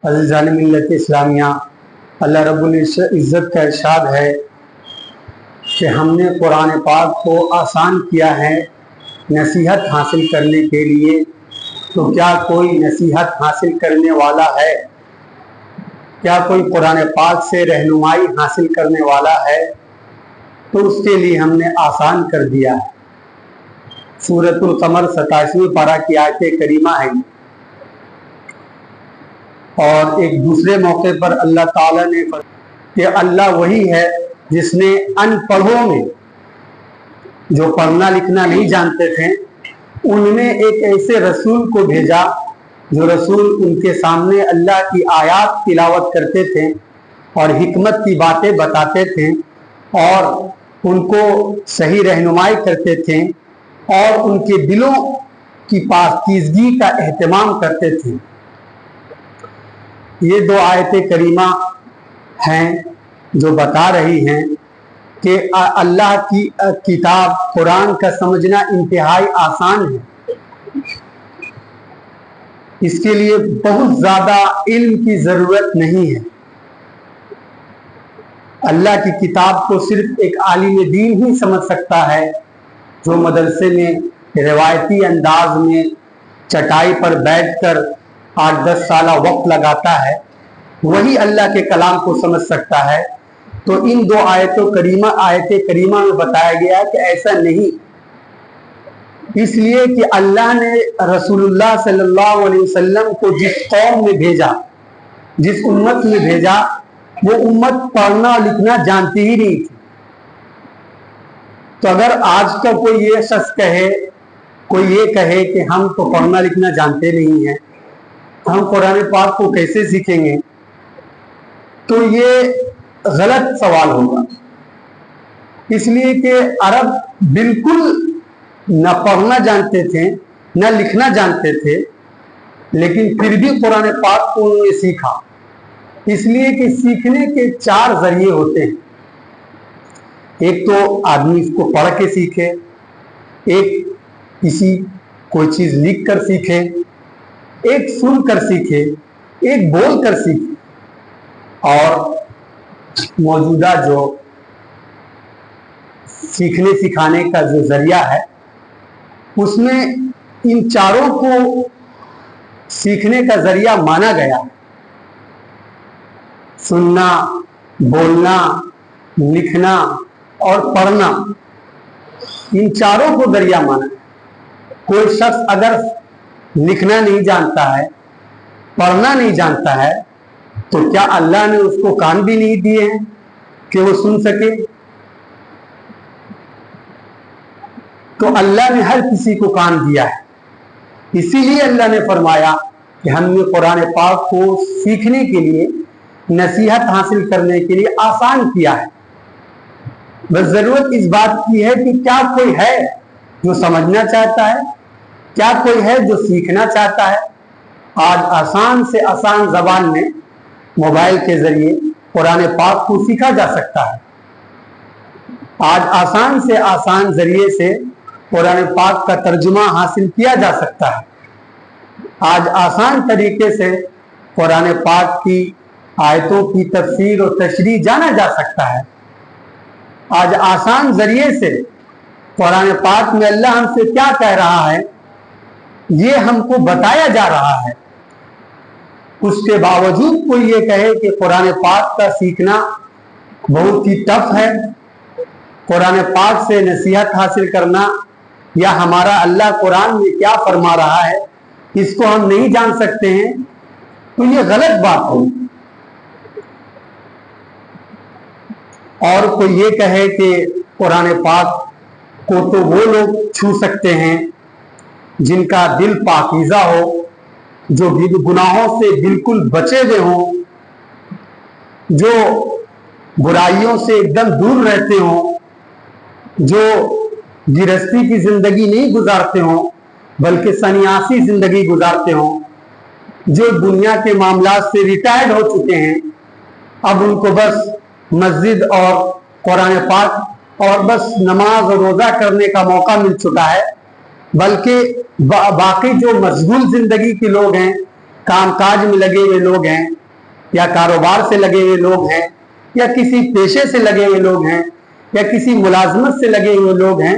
अज़ीज़ान मिल्लत इस्लामिया, अल्लाह रब्बुल इज़्ज़त का इरशाद है कि हमने कुरान पाक को आसान किया है नसीहत हासिल करने के लिए। तो क्या कोई नसीहत हासिल करने वाला है? क्या कोई कुरान पाक से रहनुमाई हासिल करने वाला है? तो उसके लिए हमने आसान कर दिया है। सूरतुल कमर 27वें पारा की आयत करीमा है। और एक दूसरे मौके पर अल्लाह ताला ने कि अल्लाह वही है जिसने अनपढ़ों में, जो पढ़ना लिखना नहीं जानते थे, उनमें एक ऐसे रसूल को भेजा जो रसूल उनके सामने अल्लाह की आयात तिलावत करते थे और हिकमत की बातें बताते थे और उनको सही रहनुमाई करते थे और उनके दिलों की पाकीज़गी का एहतमाम करते थे। ये दो आयतें करीमा हैं जो बता रही हैं कि अल्लाह की किताब कुरान का समझना इंतहाई आसान है। इसके लिए बहुत ज़्यादा इल्म की ज़रूरत नहीं है। अल्लाह की किताब को सिर्फ एक आलिम दीन ही समझ सकता है, जो मदरसे में रिवायती अंदाज में चटाई पर बैठकर 8-10 साल वक्त लगाता है, वही अल्लाह के कलाम को समझ सकता है। तो इन दो आयत करीमा में बताया गया कि ऐसा नहीं, इसलिए कि अल्लाह ने रसूलुल्लाह सल्लल्लाहु अलैहि वसल्लम को जिस कौम में भेजा, जिस उम्मत में भेजा, वो उम्मत पढ़ना लिखना जानती ही नहीं थी। तो अगर आज का कोई ये शख्स कहे, कोई ये कहे कि हम तो पढ़ना लिखना जानते नहीं हैं, हम कुरान पाक को कैसे सीखेंगे, तो ये गलत सवाल होगा। इसलिए कि अरब बिल्कुल न पढ़ना जानते थे न लिखना जानते थे, लेकिन फिर भी कुरान पाक को उन्होंने सीखा। इसलिए कि सीखने के 4 जरिए होते हैं। एक तो आदमी इसको पढ़ के सीखे, एक किसी कोई चीज लिख कर सीखे, एक सुन कर सीखे, एक बोल कर सीखे। और मौजूदा जो सीखने सिखाने का जो जरिया है, उसमें इन चारों को सीखने का जरिया माना गया है। सुनना, बोलना, लिखना और पढ़ना, इन चारों को जरिया माना है। कोई शख्स अगर लिखना नहीं जानता है, पढ़ना नहीं जानता है, तो क्या अल्लाह ने उसको कान भी नहीं दिए हैं कि वो सुन सके? तो अल्लाह ने हर किसी को कान दिया है। इसीलिए अल्लाह ने फरमाया कि हमने कुरान पाक को सीखने के लिए, नसीहत हासिल करने के लिए आसान किया है। बस जरूरत इस बात की है कि क्या कोई है जो समझना चाहता है, क्या कोई है जो सीखना चाहता है। आज आसान से आसान जबान में मोबाइल के जरिए कुरान पाक को सीखा जा सकता है। आज आसान से आसान जरिए से कुरान पाक का तर्जुमा हासिल किया जा सकता है। आज आसान तरीके से कुरान पाक की आयतों की तफसीर और तशरीह जाना जा सकता है। आज आसान जरिए से कुरान पाक में अल्लाह हमसे क्या कह रहा है, ये हमको बताया जा रहा है। उसके बावजूद कोई ये कहे कि कुरान पाक का सीखना बहुत ही टफ है, कुरान पाक से नसीहत हासिल करना या हमारा अल्लाह कुरान में क्या फरमा रहा है इसको हम नहीं जान सकते हैं, तो ये गलत बात हो। और कोई ये कहे कि कुरान पाक को तो वो लोग छू सकते हैं जिनका दिल पाकीज़ा हो, जो गुनाहों से बिल्कुल बचे हुए हों, जो बुराइयों से एकदम दूर रहते हों, जो गिरस्ती की जिंदगी नहीं गुजारते हों बल्कि सन्यासी जिंदगी गुजारते हों, जो दुनिया के मामलात से रिटायर्ड हो चुके हैं, अब उनको बस मस्जिद और कुरान पाक और बस नमाज और रोजा करने का मौका मिल चुका है, बल्कि बाकी जो मशगूल जिंदगी के लोग हैं काम काज में लगे हुए लोग हैं, या कारोबार से लगे हुए लोग हैं, या किसी पेशे से लगे हुए लोग हैं, या किसी मुलाजमत से लगे हुए लोग हैं,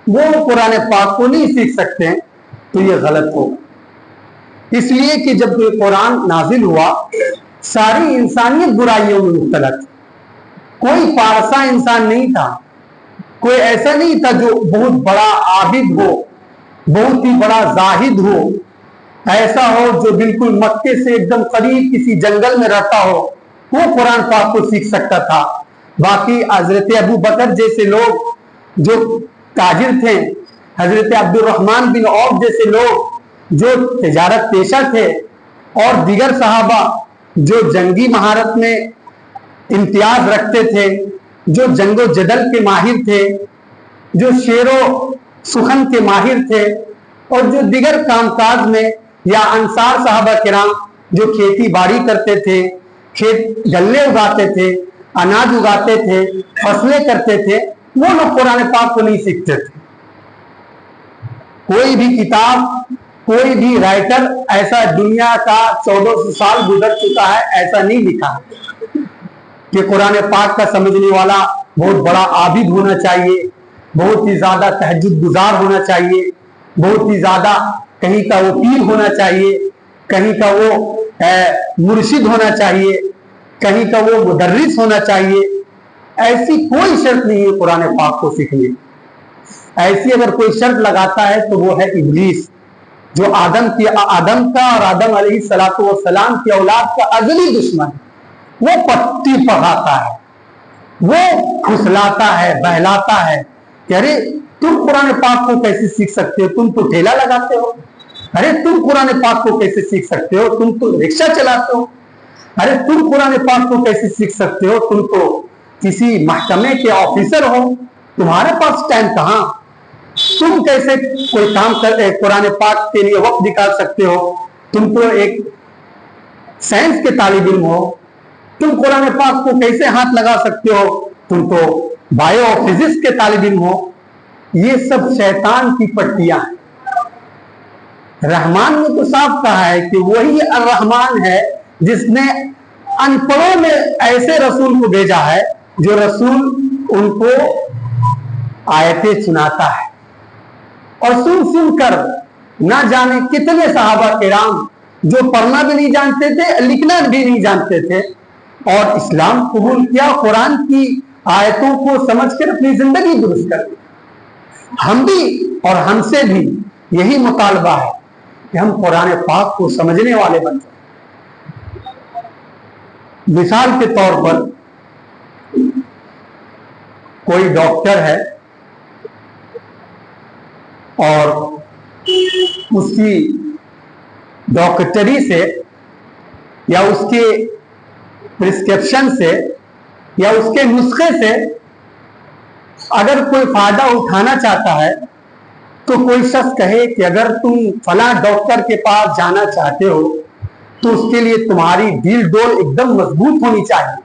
वो कुरान पाक को नहीं सीख सकते हैं, तो ये गलत होगा। इसलिए कि जब ये कुरान नाजिल हुआ, सारी इंसानियत बुराइयों में मुब्तला थी। कोई पारसा इंसान नहीं था, कोई ऐसा नहीं था जो बहुत बड़ा आबिद हो, बहुत ही बड़ा जाहिद हो, ऐसा हो जो बिल्कुल मक्के से एकदम करीब किसी जंगल में रहता हो, वो कुरान पाक को सीख सकता था। बाकी हजरत अबू बकर जैसे लोग जो ताजिर थे, हजरत अब्दुल रहमान बिन औफ जैसे लोग जो तिजारत पेशा थे, और दीगर सहाबा जो जंगी महारत में इम्तियाज रखते थे, जो जंगो जदल के माहिर थे, जो शेरो सुखन के माहिर थे, और जो दिगर कामकाज में, या अंसार साहबा किराम जो खेती बाड़ी करते थे, खेत गल्ले उगाते थे, अनाज उगाते थे, फसलें करते थे, वो लोग कुरान पाक को नहीं सीखते थे। कोई भी किताब, कोई भी राइटर ऐसा दुनिया का 1400 साल गुजर चुका है, ऐसा नहीं लिखा कि कुरान पाक का समझने वाला बहुत बड़ा आबिद होना चाहिए, बहुत ही ज्यादा तहज्जुद गुजार होना चाहिए, बहुत ही ज्यादा कहीं का वो पीर होना चाहिए, कहीं का वो मुर्शिद होना चाहिए, कहीं का वो मुदर्रिस होना चाहिए। ऐसी कोई शर्त नहीं है कुरान पाक को सीखने। ऐसी अगर कोई शर्त लगाता है तो वो है इब्लीस, जो आदम का और आदम अलैहिस्सलातु वस्सलाम की औलाद का अजली दुश्मन। वो पट्टी पढ़ाता है, वो फुसलाता है, बहलाता है कि अरे तुम कुरान पाक को कैसे सीख सकते हो, तुम तो ठेला लगाते हो, अरे तुम कुरान पाक को कैसे सीख सकते हो, तुम तो रिक्शा चलाते हो, अरे तुम कुरान पाक को कैसे सीख सकते हो, तुम तो किसी महकमे के ऑफिसर हो, तुम्हारे पास टाइम कहाँ, तुम कैसे कोई काम कर कुरान पाक के लिए वक्त निकाल सकते हो, तुम तो एक साइंस के तालिब इल्म हो, तुम कुरान पाक को कैसे हाथ लगा सकते हो, तुम तो बायो फिजिक्स के तालिब इल्म हो। ये सब शैतान की पट्टियां हैं। रहमान ने तो साफ कहा है कि वही अर्रहमान है जिसने अनपढ़ों में ऐसे रसूल को भेजा है जो रसूल उनको आयतें सुनाता है, और सुन सुन कर ना जाने कितने सहाबा किराम जो पढ़ना भी नहीं जानते थे, लिखना भी नहीं जानते थे, और इस्लाम कबूल किया, कुरान की आयतों को समझकर अपनी जिंदगी दुरुस्त कर दी। हम भी और हमसे भी यही मुतालबा है कि हम कुरान पाक को समझने वाले बन जाए। मिसाल के तौर पर कोई डॉक्टर है और उसकी डॉक्टरी से या उसके प्रिस्क्रिप्शन से या उसके नुस्खे से अगर कोई फायदा उठाना चाहता है, तो कोई शख्स कहे कि अगर तुम फला डॉक्टर के पास जाना चाहते हो तो उसके लिए तुम्हारी दिल डोल एकदम मजबूत होनी चाहिए,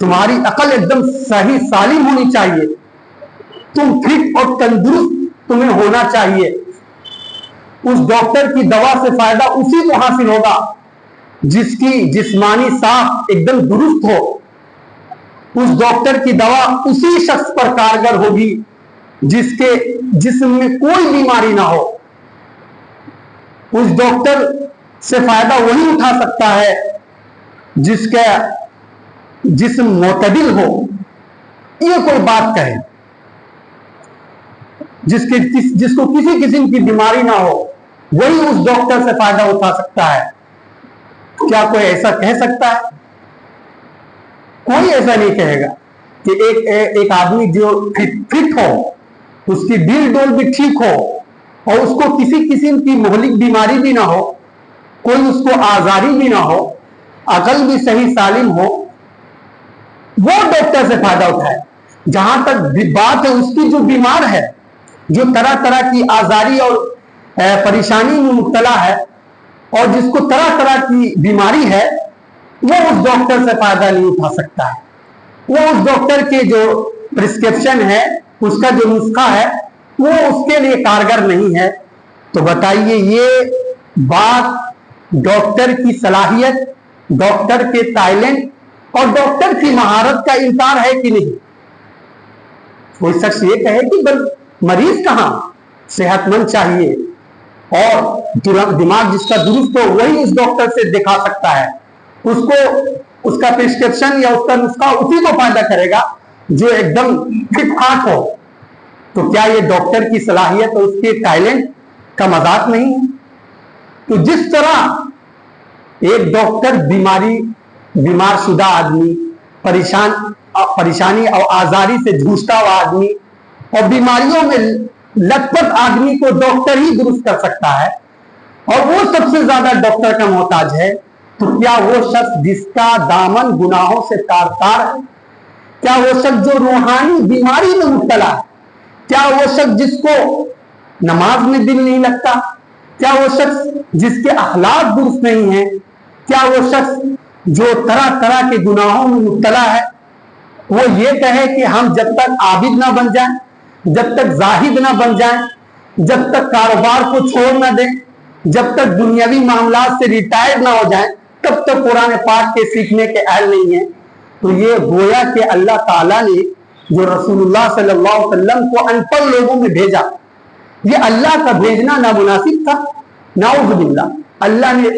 तुम्हारी अकल एकदम सही सालिम होनी चाहिए, तुम फिट और तंदुरुस्त तुम्हें होना चाहिए। उस डॉक्टर की दवा से फायदा उसी को हासिल होगा जिसकी जिस्मानी साख एकदम दुरुस्त हो। उस डॉक्टर की दवा उसी शख्स पर कारगर होगी जिसके जिस्म में कोई बीमारी ना हो। उस डॉक्टर से फायदा वही उठा सकता है जिसका जिस्म मोतदिल हो। ये कोई बात कहे जिसको किसी किस्म की बीमारी ना हो, वही उस डॉक्टर से फायदा उठा सकता है। क्या कोई ऐसा कह सकता है? कोई ऐसा नहीं कहेगा कि एक आदमी जो फिट हो, उसकी दिल डोल भी ठीक हो और उसको किसी किस्म की मोहलिक बीमारी भी ना हो, कोई उसको आजारी भी ना हो, अकल भी सही सालिम हो, वो डॉक्टर से फायदा उठाए। जहां तक बात है उसकी जो बीमार है, जो तरह तरह की आजारी और परेशानी में मुब्तला है और जिसको तरह तरह की बीमारी है, वो उस डॉक्टर से फायदा नहीं उठा सकता है। वो उस डॉक्टर के जो प्रिस्क्रिप्शन है, उसका जो नुस्खा है, वो उसके लिए कारगर नहीं है। तो बताइए ये बात डॉक्टर की सलाहियत, डॉक्टर के टैलेंट और डॉक्टर की महारत का इनकार है कि नहीं? कोई शख्स ये कहे कि मरीज कहां, सेहतमंद चाहिए और दिमाग जिसका दुरुस्त हो वही इस डॉक्टर से दिखा सकता है, उसको उसका प्रिस्क्रिप्शन या उसका नुस्खा उसी को फायदा करेगा जो एकदम ठीक ठाक हो। तो क्या ये डॉक्टर की सलाहियत और उसके टैलेंट का मजाक नहीं है? तो जिस तरह एक डॉक्टर बीमार शुदा आदमी, परेशानी और आजारी से जूझता हुआ आदमी और बीमारियों में लथपथ आदमी को डॉक्टर ही दुरुस्त कर सकता है और वो सबसे ज्यादा डॉक्टर का मोहताज है, तो क्या वो शख्स जिसका दामन गुनाहों से तार तार है, क्या वो शख्स जो रूहानी बीमारी में मुब्तला है, क्या वो शख्स जिसको नमाज में दिल नहीं लगता, क्या वो शख्स जिसके अखलाक दुरुस्त नहीं है, क्या वो शख्स जो तरह तरह के गुनाहों में मुब्तला है, वो ये कहे कि हम जब तक आबिद ना बन जाएं, जब तक जाहिद ना बन जाएं, जब तक कारोबार को छोड़ ना दें, जब तक दुनियावी मामलात से रिटायर्ड ना हो जाएं, तब तक कुरान पाक के सीखने के अहल नहीं है? तो ये गोया कि अल्लाह ताला ने जो रसूलुल्लाह सल्लल्लाहु अलैहि वसल्लम को अनपढ़ लोगों में भेजा, ये अल्लाह का भेजना नामुनासिब था। नाउज़ बिल्लाह। अल्लाह ने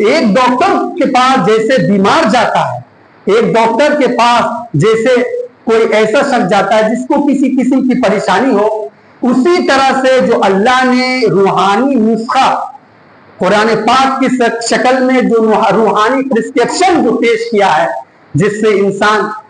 एक डॉक्टर के पास जैसे बीमार जाता है, एक डॉक्टर के पास जैसे कोई ऐसा शख्स जाता है जिसको किसी किस्म की परेशानी हो, उसी तरह से जो अल्लाह ने रूहानी नुस्खा कुरान पाक की शक्ल में जो रूहानी प्रिस्क्रिप्शन जो पेश किया है, जिससे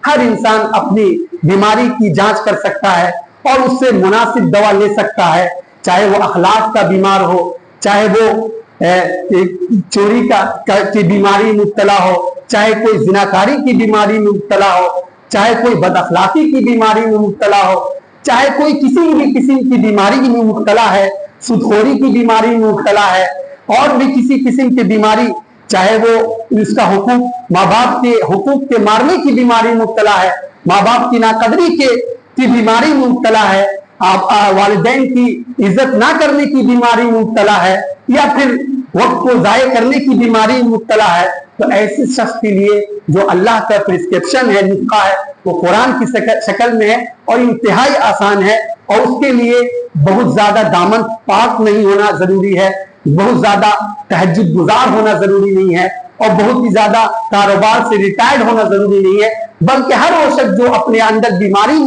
हर इंसान अपनी बीमारी की जांच कर सकता है और उससे मुनासिब दवा ले सकता है, चाहे वो अखलाक का बीमार हो, चाहे वो चोरी की बीमारी में मुब्तला हो, चाहे कोई जिनाकारी की बीमारी में मुब्तला हो, चाहे कोई बदअखलाकी की बीमारी में मुब्तला हो, चाहे कोई किसी भी किस्म की बीमारी में मुब्तला है, सुदखोरी की बीमारी में मुब्तला है और भी किसी किस्म की बीमारी, चाहे वो उसका हुकूक, माँ बाप के हुकूक के मारने की बीमारी में मुब्तला है, माँ बाप की नाकदरी की बीमारी में मुब्तला है, वालिदैन की इज्जत ना करने की बीमारी में मुब्तला है, या फिर वक्त को जाये करने की बीमारी में मुब्तला है, तो ऐसे शख्स के लिए जो अल्लाह का प्रिस्क्रिप्शन है, नुस्खा है, वो कुरान की शक्ल में है और इंतहाई आसान है और उसके लिए बहुत ज्यादा दामन पाक नहीं होना जरूरी है, बहुत ज्यादा तहज्जुद गुजार होना जरूरी नहीं है और बहुत ही ज्यादा कारोबार से रिटायर्ड होना जरूरी नहीं है, बल्कि हर वो शख्स जो अपने अंदर बीमारी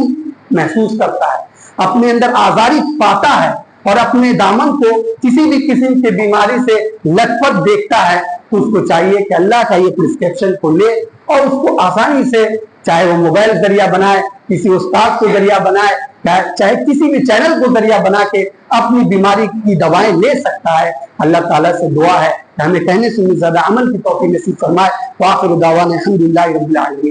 महसूस करता है, अपने अंदर आजारी पाता है और अपने दामन को किसी भी किस्म की बीमारी से लथपथ देखता है, तो उसको चाहिए कि अल्लाह का ये प्रिस्क्रिप्शन को ले और उसको आसानी से, चाहे वो मोबाइल जरिया बनाए, किसी उस्ताद को जरिया बनाए, चाहे किसी भी चैनल को जरिया बना के अपनी बीमारी की दवाएं ले सकता है। अल्लाह ताला से दुआ है कि हमें कहने से ज्यादा अमल की तौफीक नसीब फरमाए। व आखिर दावाना अल्हम्दुलिल्लाहि रब्बिल आलमीन।